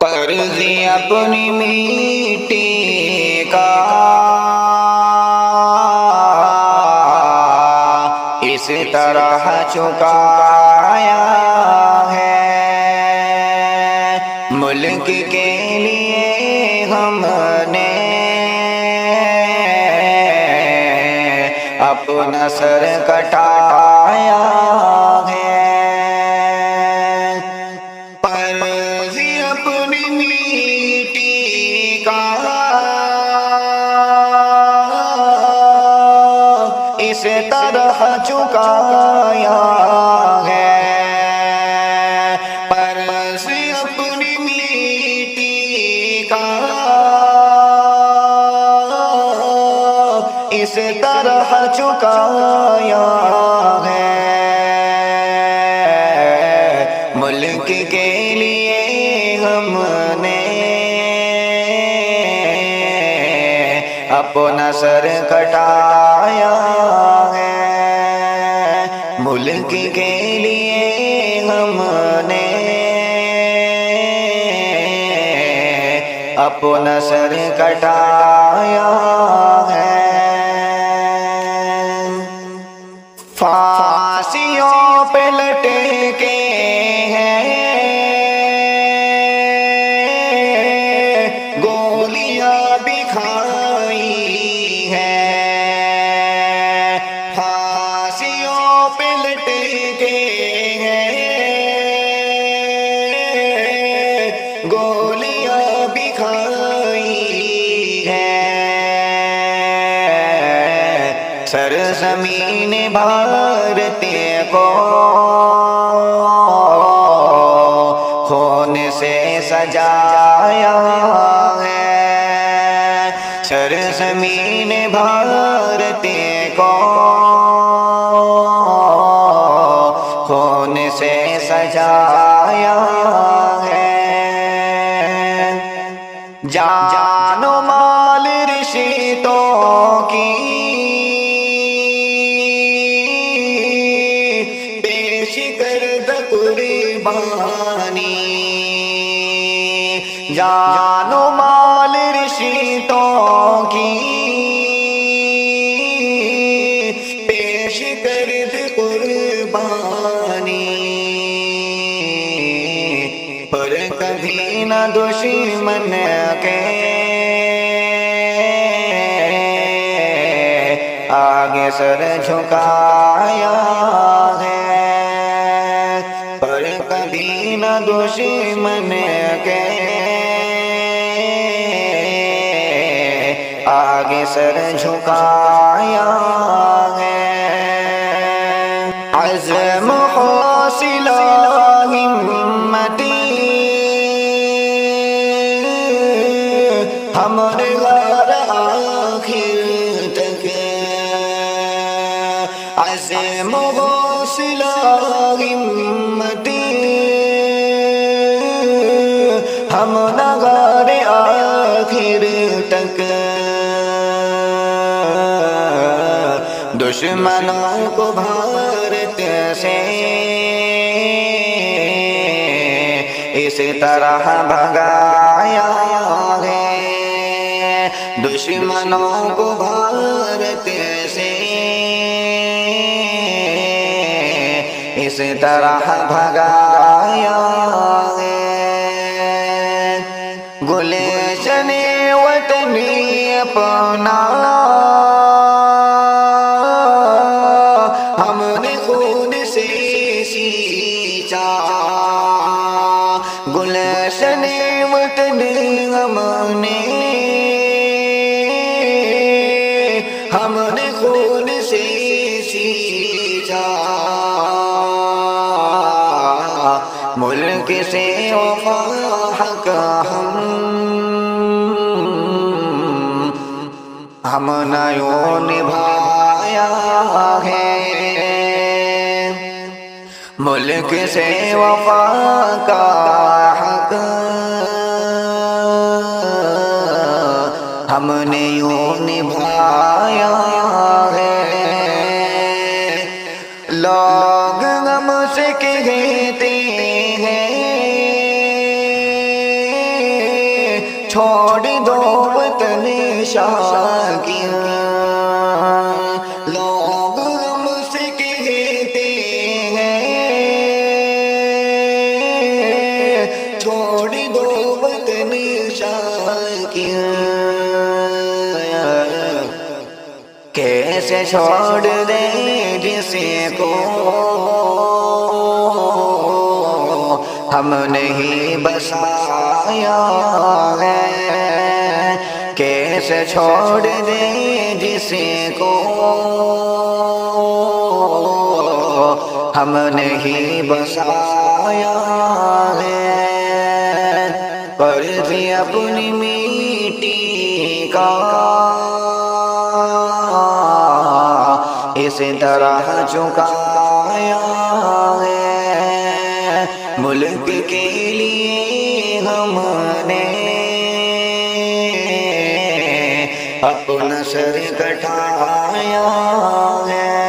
فرضی اپنی میٹی کا اس طرح چکایا ہے، ملک کے لیے ہم نے اپنا سر کٹایا ہے۔ فرضی اپنی میٹی کا اس طرح چکایا ہے، فرضی اپنی میٹی کا اس طرح چکایا ہے، ملک کے لیے ہم نے اپنا سر کٹایا ہے، ملک کے لیے ہم نے اپنا سر کٹایا ہے۔ پھانسیوں پہ لٹکے ہیں، گولیاں بھی کھائی ہیں، پھانسیوں پہ لٹکے ہیں، گولیاں بھی کھائی ہیں، سرزمین بھارت کو خون سے سجایا ہے، سرزمین بھارت کو خون سے سجایا ہے، جان و مال رشتوں کی پیش کرد قربانی، جان و مال رشتوں کی پیش کرد قربانی، پر کبھی نہ دشمن کے آگے سر جھکایا ہے، پر کبھی نہ دشمن کے آگے سر جھکایا ہے، عزم حوصلہ ہمتی ہم نے غار آخر تک، عزم حوصلہ ہمتی ہم نہ غار آخر تک، دشمنوں کو بھارت سے اس طرح بھگایا ہے، دشمنوں کو بھارت سے اس طرح بھگایا ہے، گلشن وطنی اپنا ہم نے خون سے سینچا، گلشن وطن ہم نے خون سے سینچا، ملک سے وفا حق ہم نے یوں نبھایا ہے، ملک سے وفا کا حق ہم نے یوں نبھایا ہے، لوگ غم سے کہتے ہیں چھوڑ دو وطن شاکیاں، لوگ ہم سے کہتے ہیں چھوڑ دو وطن شاکیاں، کیسے چھوڑ دیں جسے کو ہم نہیں بسایا ہے، کیسے چھوڑ دیں جسے کو ہم نہیں بسایا ہے، قرض اپنی مٹی کا اس طرح چکایا ہے، ملک کے لیے ہم نے اپنا سر کٹایا ہے،